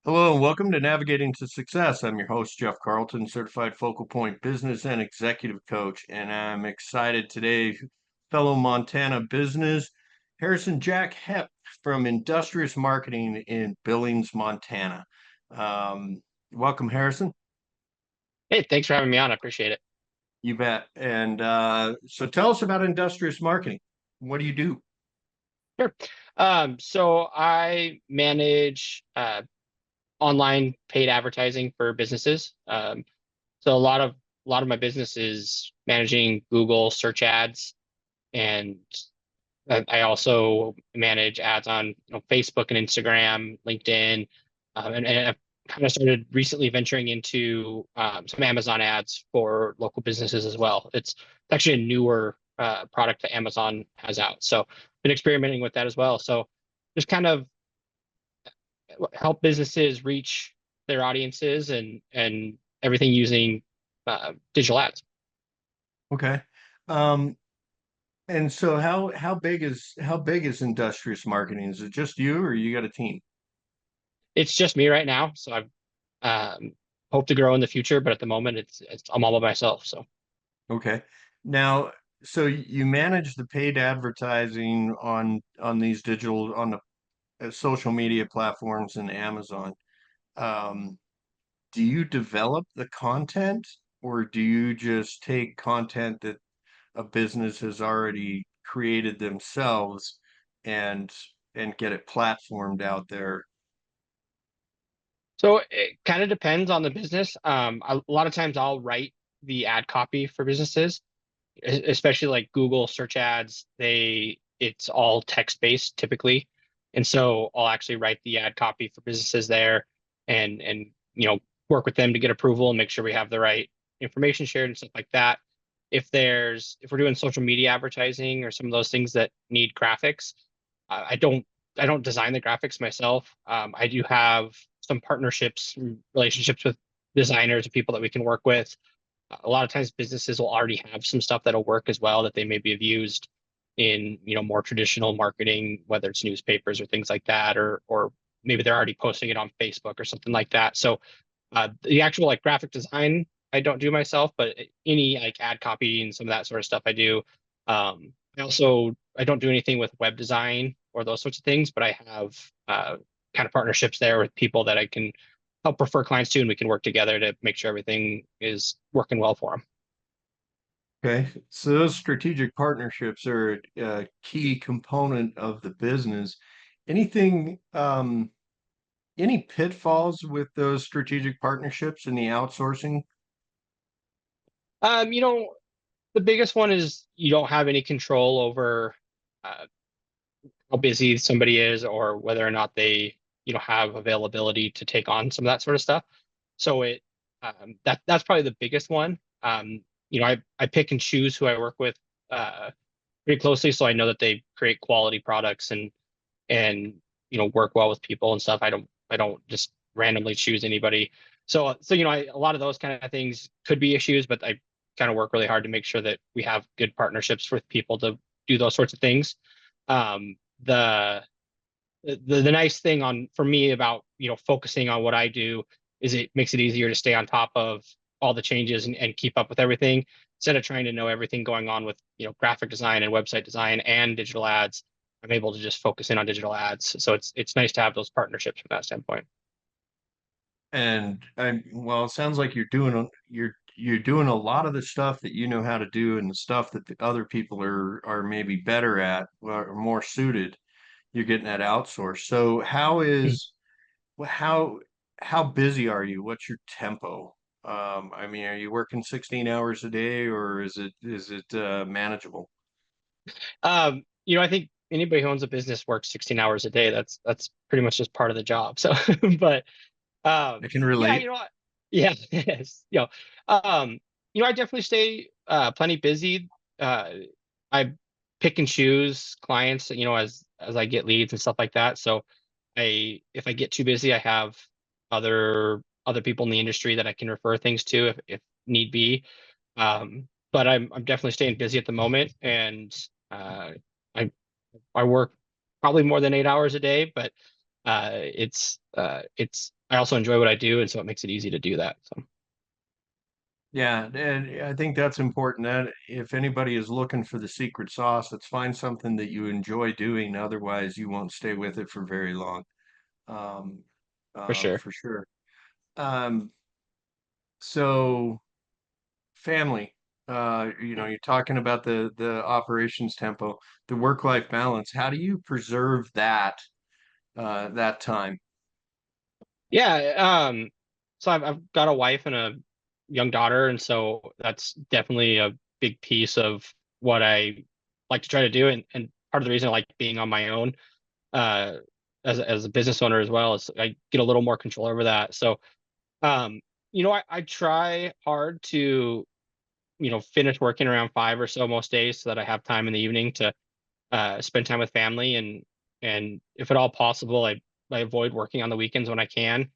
Hello and welcome to Navigating to Success. I'm your host, Jeff Carlton, certified focal point business and executive coach. And I'm excited today, fellow Montana business, Harrison Jack Hepp from Industrious Marketing in Billings, Montana. Welcome, Harrison. Hey, thanks for having me on. I appreciate it. You bet. And so tell us about Industrious Marketing. What do you do? Sure. So I manage online paid advertising for businesses. So a lot of my business is managing Google search ads, and I also manage ads on Facebook and Instagram, LinkedIn, and I've kind of started recently venturing into some Amazon ads for local businesses as well. It's actually a newer product that Amazon has out, so been experimenting with that as well. So just kind of help businesses reach their audiences and everything using digital ads. Okay. Um, and so how big is Industrious Marketing? Is it just you or you got a team? It's just me right now, so I've hope to grow in the future, but at the moment it's I'm all by myself. So. Okay. Now, so you manage the paid advertising on these digital on the social media platforms and Amazon. Um, do you develop the content or do you just take content that a business has already created themselves and and get it platformed out there? So it kind of depends on the business. A lot of times I'll write the ad copy for businesses, especially like Google search ads. It's all text based typically, and so I'll actually write the ad copy for businesses there, and work with them to get approval and make sure we have the right information shared and stuff like that. If we're doing social media advertising or some of those things that need graphics, I don't design the graphics myself. I do have some partnerships, relationships with designers and people that we can work with. A lot of times businesses will already have some stuff that'll work as well that they maybe have used in more traditional marketing, whether it's newspapers or things like that, or maybe they're already posting it on Facebook or something like that. So the actual like graphic design I don't do myself, but any like ad copy and some of that sort of stuff I do. I don't do anything with web design or those sorts of things, but I have kind of partnerships there with people that I can help refer clients to, and we can work together to make sure everything is working well for them. Okay, so those strategic partnerships are a key component of the business. Anything, any pitfalls with those strategic partnerships in the outsourcing? Um, you know, the biggest one is you don't have any control over uh, how busy somebody is or whether or not they, have availability to take on some of that sort of stuff. So that's probably the biggest one. I pick and choose who I work with pretty closely, so I know that they create quality products and work well with people and stuff. I don't just randomly choose anybody. So a lot of those kind of things could be issues, but I kind of work really hard to make sure that we have good partnerships with people to do those sorts of things. Um, the the nice thing on for me about focusing on what I do is it makes it easier to stay on top of all the changes and keep up with everything instead of trying to know everything going on with graphic design and website design and digital ads. I'm able to just focus in on digital ads, so it's nice to have those partnerships from that standpoint. And well, it sounds like you're doing a lot of the stuff that you know how to do, and the stuff that the other people are maybe better at or more suited. You're getting that outsourced. So how how busy are you? What's your tempo? I mean, are you working 16 hours a day, or is it manageable? I think anybody who owns a business works 16 hours a day. That's pretty much just part of the job. So, but I can yeah, relate. yeah, yes, I definitely stay plenty busy. Uh, I pick and choose clients, as I get leads and stuff like that. So if I get too busy, I have other people in the industry that I can refer things to if need be. But I'm definitely staying busy at the moment, and uh, I I work probably more than 8 hours a day, but it's I also enjoy what I do, and so it makes it easy to do that. So Yeah, and I think that's important. That if anybody is looking for the secret sauce, let's find something that you enjoy doing. Otherwise, you won't stay with it for very long. Um, for sure. for sure. Um, so family, you're talking about the operations tempo, the work-life balance. How do you preserve that time? Yeah. So I've got a wife and a young daughter, and so that's definitely a big piece of what I like to try to do, and part of the reason I like being on my own, uh, as a business owner as well, is I get a little more control over that. So, um, I try hard to, finish working around 5 or so most days so that I have time in the evening to spend time with family, and if at all possible, I avoid working on the weekends when I can.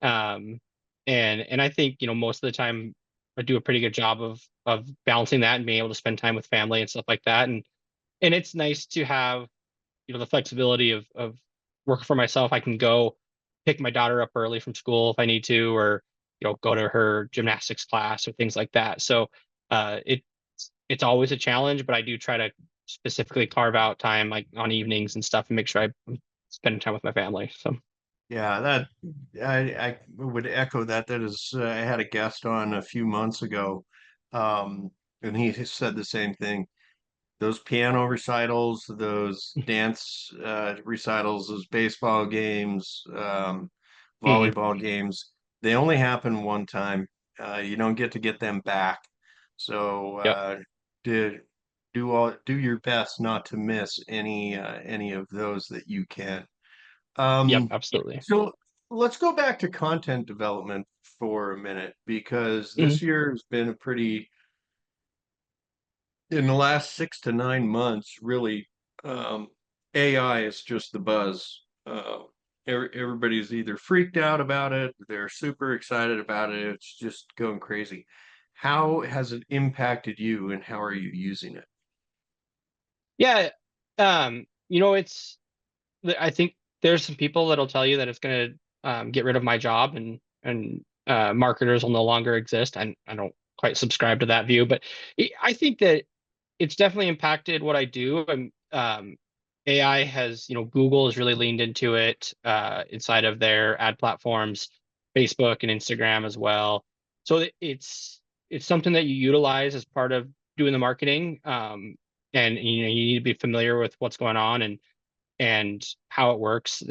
Um, and I think, most of the time I do a pretty good job of balancing that and being able to spend time with family and stuff like that. And it's nice to have, the flexibility of working for myself. I can go pick my daughter up early from school if I need to, or go to her gymnastics class or things like that. So it's always a challenge, but I do try to specifically carve out time like on evenings and stuff and make sure I'm spending time with my family. So Yeah, that I would echo that. That is, I had a guest on a few months ago, and he said the same thing. Those piano recitals, those dance recitals, those baseball games, mhm. volleyball games, they only happen one time. You don't get to get them back. So Yep. do do your best not to miss any of those that you can. Yep, Um, absolutely. so let's go back to content development for a minute because Mhm. this year has been a pretty, in the last 6 to 9 months, really, AI is just the buzz. Everybody's either freaked out about it, they're super excited about it, it's just going crazy. How has it impacted you and how are you using it? Yeah. It's I think there's some people that'll tell you that it's going to get rid of my job, and marketers will no longer exist. And I don't quite subscribe to that view, but I think that it's definitely impacted what I do. And AI has, Google has really leaned into it inside of their ad platforms, Facebook and Instagram as well. So it's something that you utilize as part of doing the marketing. And you need to be familiar with what's going on and how it works.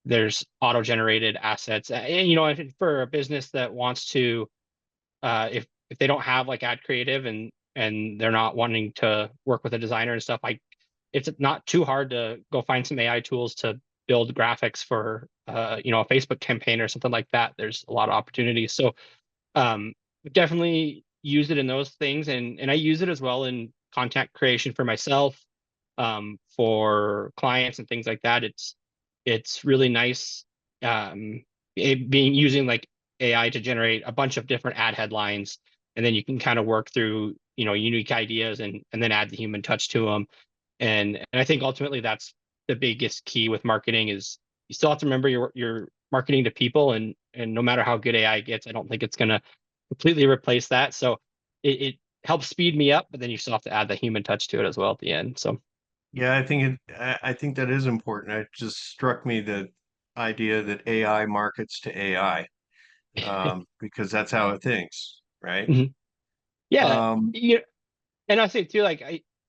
There's auto-generated assets, and for a business that wants to, if they don't have like ad creative and they're not wanting to work with a designer and stuff, it's not too hard to go find some AI tools to build graphics for a Facebook campaign or something like that. There's a lot of opportunities. So um, definitely use it in those things, and I use it as well in content creation for myself, for clients and things like that. It's really nice, being using like AI to generate a bunch of different ad headlines, and then you can kind of work through unique ideas and then add the human touch to them. And I think ultimately that's the biggest key with marketing is you still have to remember you're marketing to people, and no matter how good AI gets, I don't think it's going to completely replace that. So it helps speed me up, but then you still have to add the human touch to it as well at the end. So Yeah, I think that is important. It just struck me the idea that AI markets to AI, because that's how it thinks, right? mhm. Yeah, Um, and I say too, like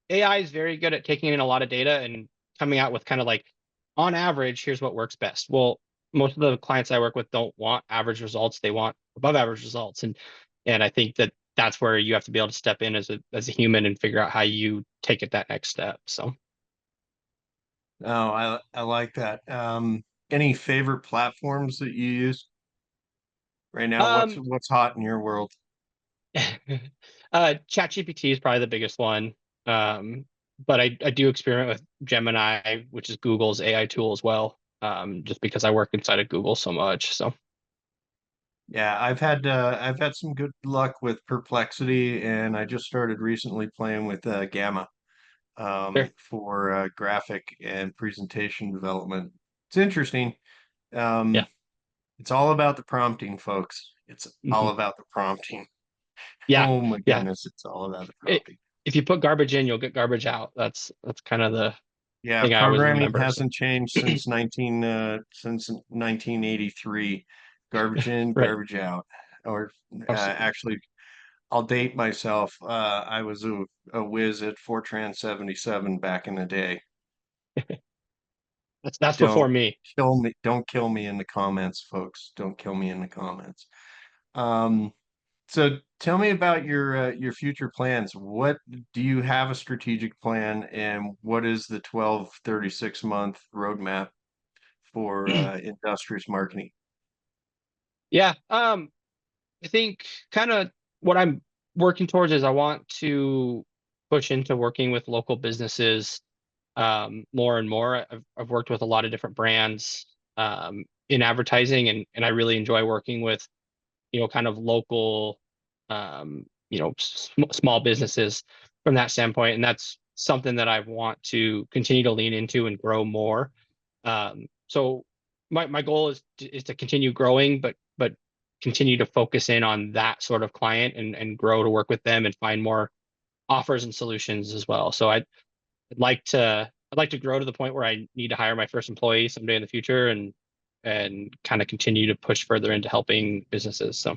AI is very good at taking in a lot of data and coming out with kind of like, on average, here's what works best. Well, most of the clients I work with don't want average results; they want above average results, and I think that that's where you have to be able to step in as a human and figure out how you take it that next step. So. oh, I like that. Any favorite platforms that you use right now? Um, What's hot in your world? ChatGPT is probably the biggest one. But I do experiment with Gemini, which is Google's AI tool as well. Just because I work inside of Google so much. So Yeah, I've had some good luck with Perplexity, and I just started recently playing with Gamma, sure. for graphic and presentation development. It's interesting. Um, Yeah. It's all about the prompting, folks. It's all Mhm. about the prompting. Yeah, Oh my yeah. goodness, it's all about the It, prompting. if you put garbage in, you'll get garbage out. That's kind of the Yeah, thing I always programming remember. So hasn't changed since 1983. Garbage in, right. garbage out. Or Absolutely. actually, I'll date myself. I was a whiz at Fortran 77 back in the day. That's Don't before me. kill me. Don't kill me in the comments, folks. Don't kill me in the comments. Um, so tell me about your future plans. What do you have a strategic plan, and what is the 12-36 month roadmap for industrious marketing? Yeah. I think kind of what I'm working towards is I want to push into working with local businesses more and more. I've worked with a lot of different brands in advertising, and I really enjoy working with kind of local small businesses from that standpoint, and that's something that I want to continue to lean into and grow more. So my goal is to continue growing, but continue to focus in on that sort of client and grow to work with them and find more offers and solutions as well. So I'd like to grow to the point where I need to hire my first employee someday in the future and kind of continue to push further into helping businesses. So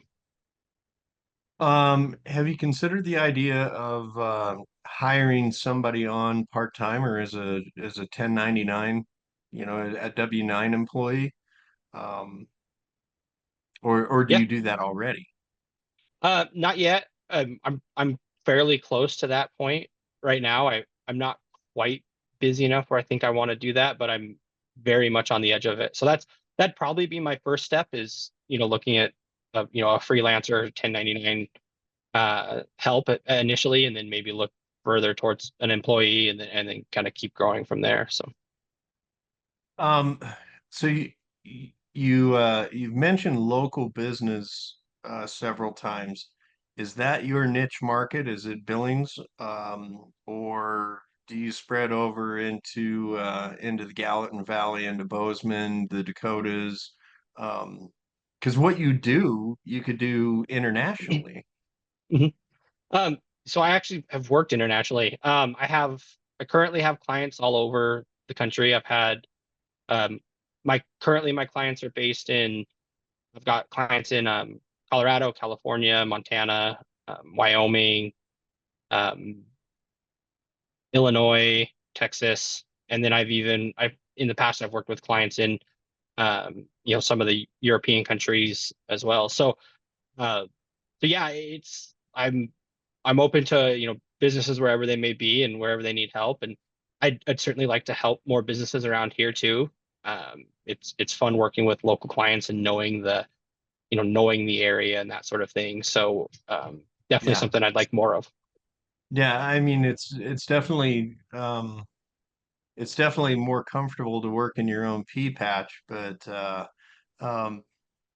Have you considered the idea of hiring somebody on part-time or as a 1099, a W-9 employee? Um, or do yeah, you do that already? not yet. I'm fairly close to that point right now. I'm not quite busy enough where I think I want to do that, but I'm very much on the edge of it. So that'd probably be my first step is looking at a freelancer 1099 help initially, and then maybe look further towards an employee, and then kind of keep growing from there. So Um, so you've mentioned local business several times. Is that your niche market? Is it Billings, or do you spread over into the Gallatin Valley, into Bozeman, the Dakotas? Because what you do, you could do internationally. Mhm. so I actually have worked internationally. I currently have clients all over the country. I've had my clients are based in I've got clients in Colorado, California, Montana, Wyoming, um, Illinois, Texas, and then I've in the past I've worked with clients in some of the European countries as well. Uh, so yeah, I'm open to businesses wherever they may be and wherever they need help, and I'd certainly like to help more businesses around here too. It's fun working with local clients and knowing the area and that sort of thing. So definitely Yeah. something I'd like more of. Yeah, I mean it's definitely more comfortable to work in your own pea patch, but um,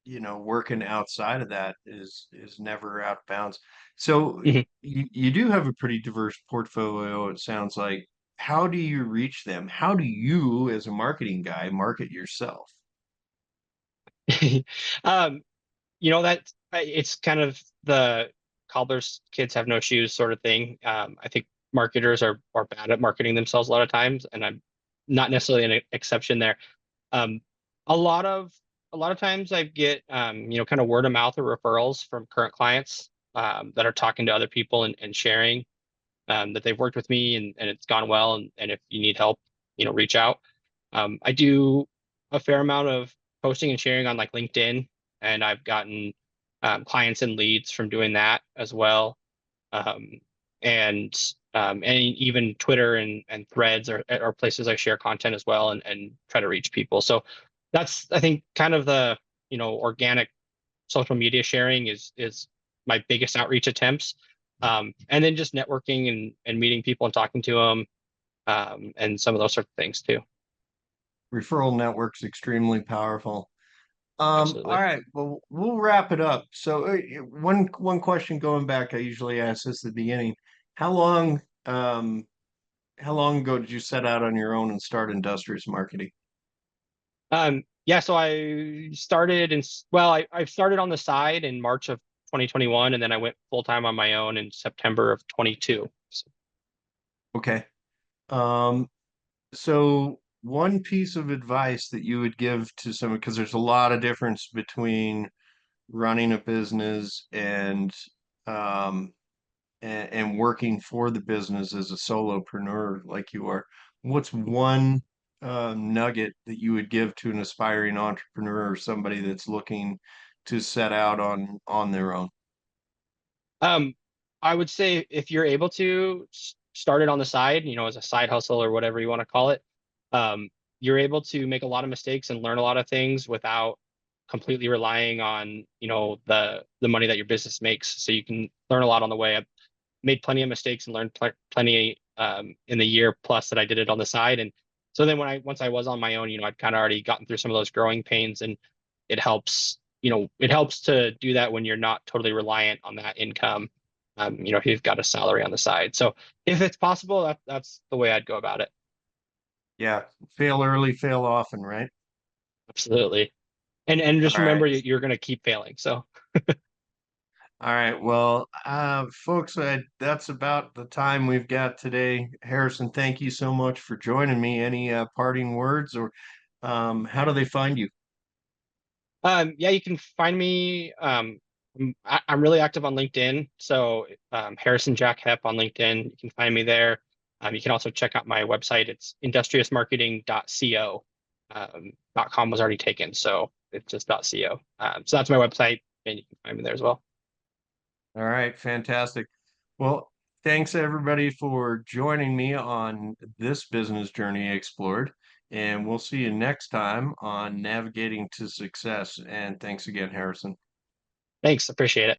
working outside of that is never out of bounds. So Mhm. you do have a pretty diverse portfolio, it sounds like. How do you reach them? How do you, as a marketing guy, market yourself? um, that it's kind of the cobbler's kids have no shoes sort of thing. I think marketers are bad at marketing themselves a lot of times, and I'm not necessarily an exception there. Um, a lot of a lot of times I get kind of word of mouth or referrals from current clients that are talking to other people and sharing that they've worked with me and it's gone well, and if you need help, reach out. I do a fair amount of posting and sharing on like LinkedIn, and I've gotten clients and leads from doing that as well. Um, and even Twitter and Threads are places I share content as well and try to reach people. So that's I think kind of the organic social media sharing is my biggest outreach attempts. And then just networking and meeting people and talking to them and some of those sort of things too. Referral network's extremely powerful. All Absolutely. right, well, we'll wrap it up. So, one question going back, I usually ask this at the beginning. How long um how long ago did you set out on your own and start industrious marketing? Yeah, so I started I started on the side in March of 2021, and then I went full time on my own in September of 22. So, Okay. Um, so one piece of advice that you would give to someone, because there's a lot of difference between running a business um and working for the business as a solopreneur like you are. What's one nugget that you would give to an aspiring entrepreneur or somebody that's looking to set out on their own? um, I would say if you're able to start it on the side, as a side hustle or whatever you want to call it, um, you're able to make a lot of mistakes and learn a lot of things without completely relying on, the money that your business makes. So you can learn a lot on the way. I've made plenty of mistakes and learned plenty in the year plus that I did it on the side. And so then once I was on my own, I'd kind of already gotten through some of those growing pains, and it helps to do that when you're not totally reliant on that income. If you've got a salary on the side. So if it's possible, that's the way I'd go about it. Yeah, fail early, fail often, right? Absolutely. And just All right. remember you're going to keep failing. So All right. Well, folks, that's about the time we've got today. Harrison, thank you so much for joining me. Any parting words, or how do they find you? yeah, you can find me. I'm really active on LinkedIn. So Harrison Jack Hepp on LinkedIn. You can find me there. You can also check out my website. It's industriousmarketing.co. .com was already taken, so it's just .co. So that's my website, and you can find me there as well. All right, fantastic. Well, thanks everybody for joining me on this business journey explored, and we'll see you next time on Navigating to Success. And thanks again, Harrison. Thanks, appreciate it.